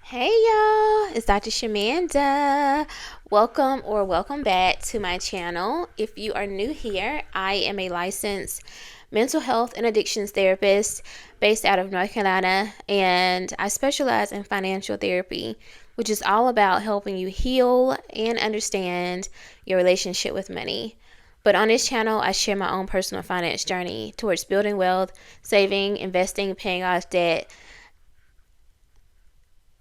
Hey y'all, it's Dr. Shamanda. Welcome back to my channel. If you are new here, I am a licensed mental health and addictions therapist based out of North Carolina, and I specialize in financial therapy, which is all about helping you heal and understand your relationship with money. But on this channel, I share my own personal finance journey towards building wealth, saving, investing, paying off debt.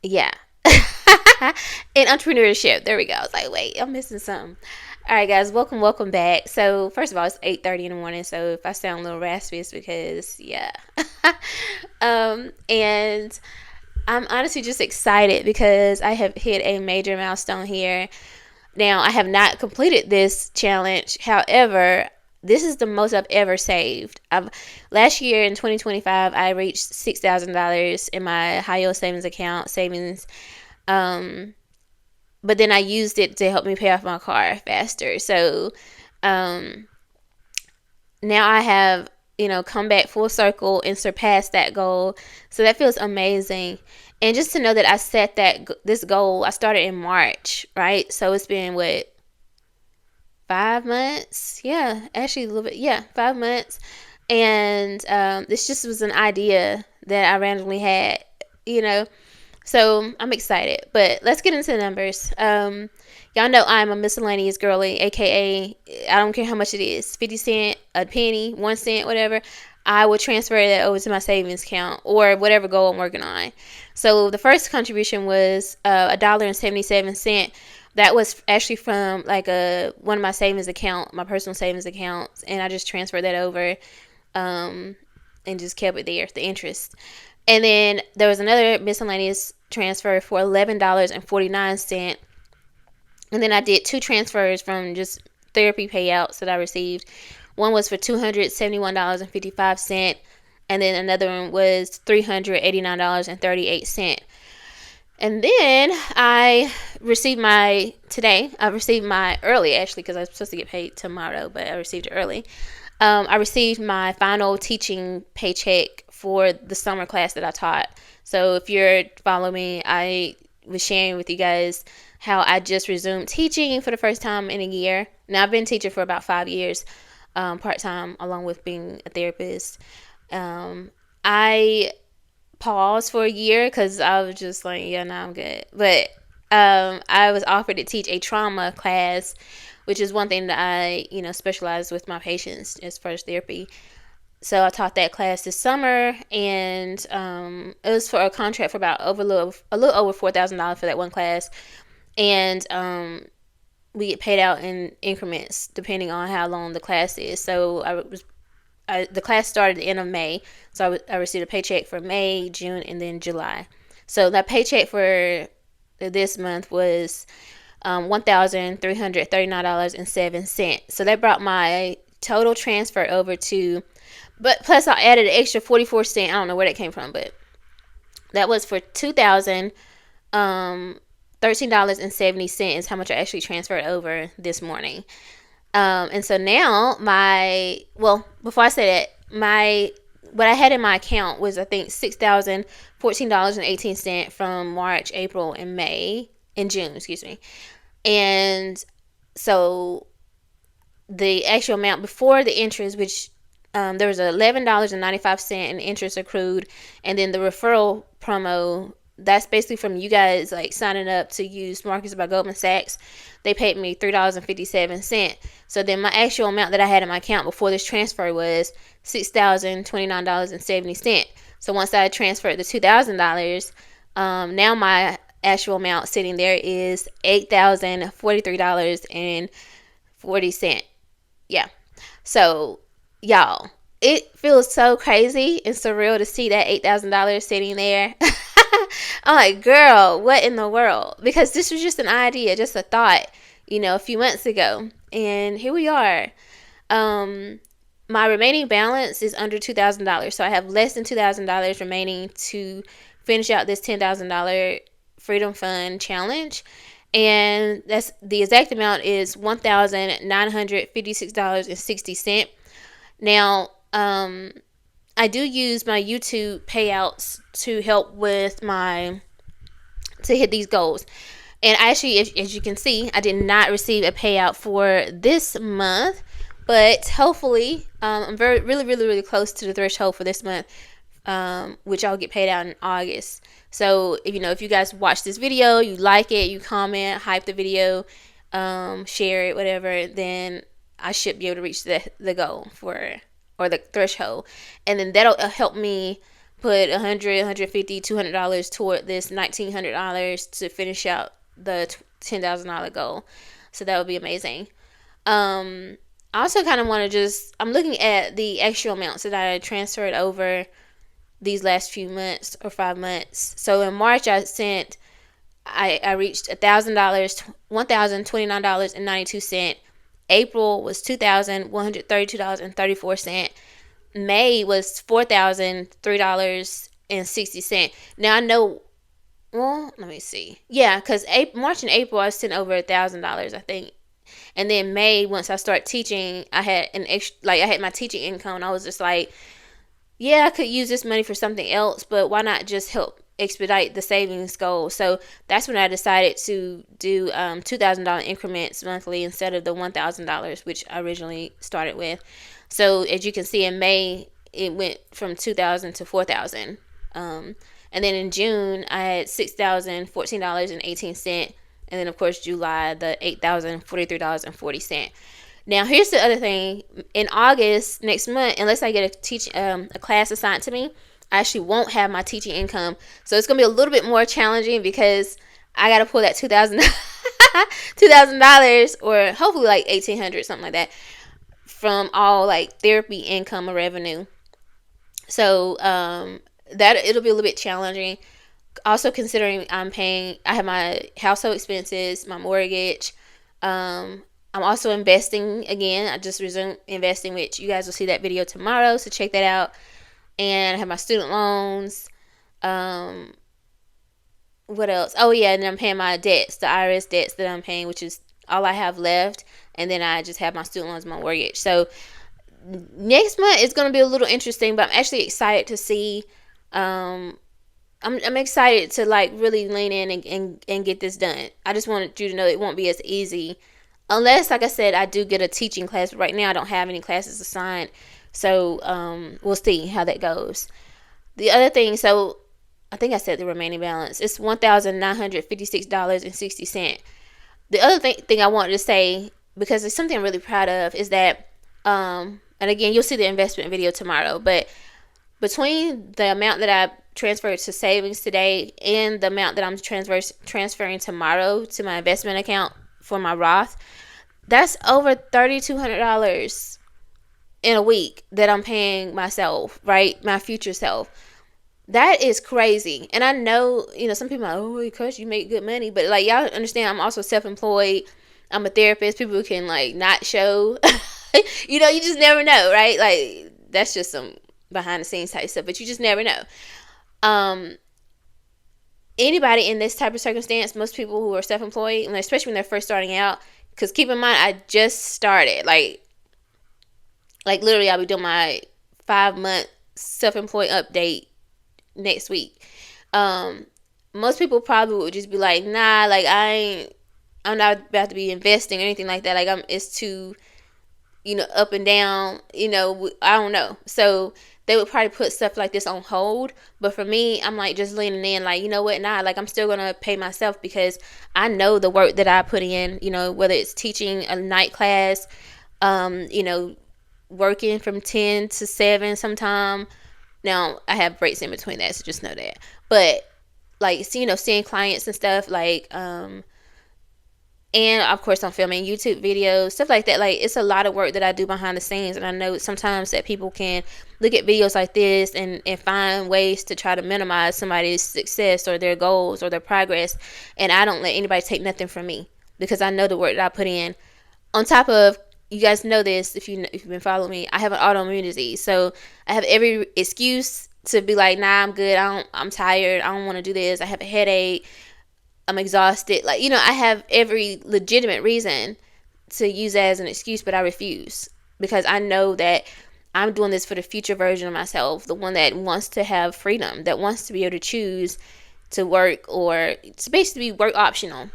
Yeah. In entrepreneurship. There we go. I was like, wait, I'm missing something. All right, guys, welcome back. So, first of all, it's 8:30 in the morning. So, if I sound a little raspy, it's because, yeah. And I'm honestly just excited because I have hit a major milestone here. Now, I have not completed this challenge. However, this is the most I've ever saved. Last year in 2025, I reached $6,000 in my high yield savings account savings. Um, but then I used it to help me pay off my car faster. So um, now I have come back full circle and surpassed that goal. So that feels amazing. And just to know that I set this goal, I started in March, right? So it's been what, 5 months? Yeah, actually a little bit. Yeah, 5 months. And this just was an idea that I randomly had, you know. So I'm excited, but let's get into the numbers. Y'all know I'm a miscellaneous girly, aka I don't care how much it is, 50 cents, a penny, 1 cent, whatever. I will transfer that over to my savings account or whatever goal I'm working on. So the first contribution was $1.77. That was actually from like one of my savings account, my personal savings accounts, and I just transferred that over, um, and just kept it there, the interest. And then there was another miscellaneous transfer for $11.49. And then I did two transfers from just therapy payouts that I received. One was for $271.55, and then another one was $389.38. And then I received my early, actually, because I was supposed to get paid tomorrow, but I received it early. I received my final teaching paycheck for the summer class that I taught. So if you're following me, I was sharing with you guys how I just resumed teaching for the first time in a year. Now I've been teaching for about 5 years, part-time, along with being a therapist. I paused for a year because I was just like, yeah, no, I'm good. But I was offered to teach a trauma class, which is one thing that I, specialize with my patients as far as therapy. So I taught that class this summer, and it was for a contract for about a little over $4,000 for that one class, and we get paid out in increments depending on how long the class is. So the class started at the end of May, so I received a paycheck for May, June, and then July. So that paycheck for this month was $1,339.07. So that brought my total transfer over to, but plus I added an extra 44 cents. I don't know where that came from, but that was for $2,013.70 is how much I actually transferred over this morning. And so now before I say that, what I had in my account was, I think, $6,014.18 from March, April, and May, and June, excuse me. And so the actual amount before the interest, which there was $11.95 in interest accrued, and then the referral promo, that's basically from you guys like signing up to use Marcus by Goldman Sachs. They paid me $3.57. So then my actual amount that I had in my account before this transfer was $6,029.70. So once I transferred the $2,000, now my actual amount sitting there is $8,043.40. Yeah. So y'all, it feels so crazy and surreal to see that $8,000 sitting there. I'm like, girl, what in the world? Because this was just an idea, just a thought, a few months ago. And here we are. My remaining balance is under $2,000. So I have less than $2,000 remaining to finish out this $10,000 Freedom Fund challenge. And that's the exact amount is $1,956.60. Now, I do use my YouTube payouts to help with my to hit these goals. And actually, as you can see, I did not receive a payout for this month, but hopefully, I'm really close to the threshold for this month, which I'll get paid out in August. So, if you guys watch this video, you like it, you comment, hype the video, share it, whatever, then I should be able to reach the goal or the threshold. And then that'll help me put $100, $150, $200 toward this $1,900 to finish out the $10,000 goal. So that would be amazing. I also kind of want to I'm looking at the extra amounts that I transferred over these last few months or 5 months. So in March, I reached $1,000, $1,029.92. April was $2,132.34. May was $4,003.60. Now I know. Well, let me see. Yeah, because March and April I sent over $1,000, I think. And then May, once I start teaching, I had I had my teaching income. And I was just like, yeah, I could use this money for something else, but why not just help expedite the savings goal? So that's when I decided to do $2,000 increments monthly instead of the $1,000, which I originally started with. So as you can see, in May it went from $2,000 to $4,000. And then in June I had $6,014.18, and then of course July the $8,043.40. Now, here's the other thing. In August, next month, unless I get a class assigned to me, I actually won't have my teaching income. So it's going to be a little bit more challenging because I got to pull that $2,000 or hopefully like $1,800, something like that, from all like therapy income or revenue. So that it'll be a little bit challenging. Also considering I have my household expenses, my mortgage, I'm also investing again. I just resumed investing, which you guys will see that video tomorrow, so check that out. And I have my student loans. What else? Oh yeah, and I'm paying my debts, the IRS debts that I'm paying, which is all I have left. And then I just have my student loans, my mortgage. So next month is going to be a little interesting, but I'm actually excited to see. I'm excited to like really lean in and get this done. I just wanted you to know it won't be as easy. Unless, like I said, I do get a teaching class. But right now, I don't have any classes assigned. So, we'll see how that goes. The other thing, so I think I said the remaining balance. It's $1,956.60. The other thing I wanted to say, because it's something I'm really proud of, is that, and again, you'll see the investment video tomorrow, but between the amount that I transferred to savings today and the amount that I'm transferring tomorrow to my investment account for my Roth, that's over $3,200 in a week that I'm paying myself, right? My future self. That is crazy. And I know, some people are like, oh, because you make good money. But like, y'all understand, I'm also self-employed. I'm a therapist. People can like not show. You just never know, right? Like, that's just some behind the scenes type stuff. But you just never know. Anybody in this type of circumstance, most people who are self-employed, especially when they're first starting out, because keep in mind, I just started. Like literally, I'll be doing my 5-month self-employed update next week. Most people probably would just be like, nah, like I'm not about to be investing or anything like that. Like it's too, up and down, I don't know. So they would probably put stuff like this on hold. But for me, I'm like just leaning in, like, you know what, nah, like I'm still going to pay myself because I know the work that I put in, whether it's teaching a night class, working from 10 to 7 sometime. Now, I have breaks in between that, so just know that. But, like, seeing clients and stuff, like, and, of course, I'm filming YouTube videos, stuff like that. Like, it's a lot of work that I do behind the scenes, and I know sometimes that people can look at videos like this and find ways to try to minimize somebody's success or their goals or their progress, and I don't let anybody take nothing from me because I know the work that I put in. On top of, you guys know this, if you've been following me, I have an autoimmune disease, so I have every excuse to be like, nah, I'm good, I'm tired, I don't want to do this, I have a headache, I'm exhausted. Like, I have every legitimate reason to use that as an excuse, but I refuse because I know that I'm doing this for the future version of myself, the one that wants to have freedom, that wants to be able to choose to work, or it's basically work optional.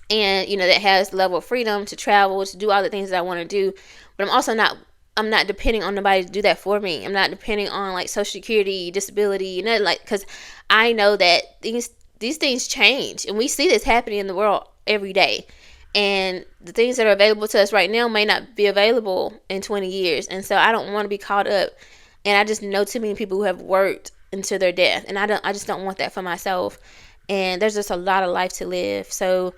And that has the level of freedom to travel, to do all the things that I want to do. But I'm not depending on nobody to do that for me. I'm not depending on like Social Security, disability, like, because I know that these things change, and we see this happening in the world every day. And the things that are available to us right now may not be available in 20 years. And so I don't want to be caught up. And I just know too many people who have worked until their death, and I just don't want that for myself. And there's just a lot of life to live. So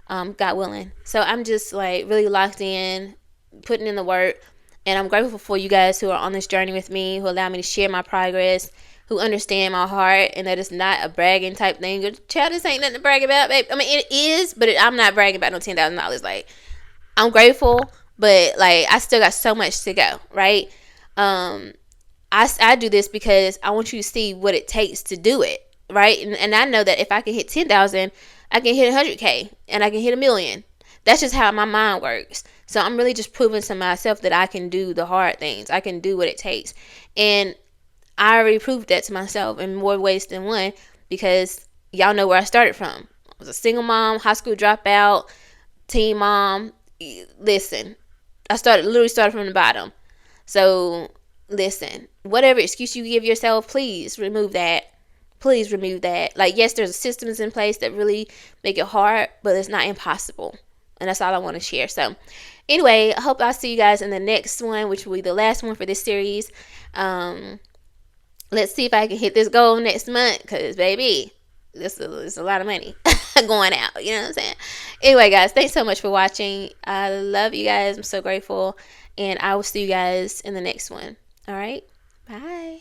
God willing. So I'm just like really locked in, putting in the work. And I'm grateful for you guys who are on this journey with me, who allow me to share my progress, who understand my heart, and that it's not a bragging type thing. Child, this ain't nothing to brag about, babe. I mean, it is, but I'm not bragging about no $10,000. Like, I'm grateful, but like I still got so much to go, right? I do this because I want you to see what it takes to do it, right? And I know that if I can hit 10,000, I can hit 100K, and I can hit 1,000,000. That's just how my mind works. So I'm really just proving to myself that I can do the hard things. I can do what it takes. And I already proved that to myself in more ways than one, because y'all know where I started from. I was a single mom, high school dropout, teen mom. Listen, I literally started from the bottom. So listen, whatever excuse you give yourself, please remove that. Please remove that. Like, yes, there's systems in place that really make it hard, but it's not impossible. And that's all I want to share. So anyway, I hope I'll see you guys in the next one, which will be the last one for this series. Let's see if I can hit this goal next month, because baby, this is a lot of money going out. You know what I'm saying? Anyway, guys, thanks so much for watching. I love you guys. I'm so grateful. And I will see you guys in the next one. All right. Bye.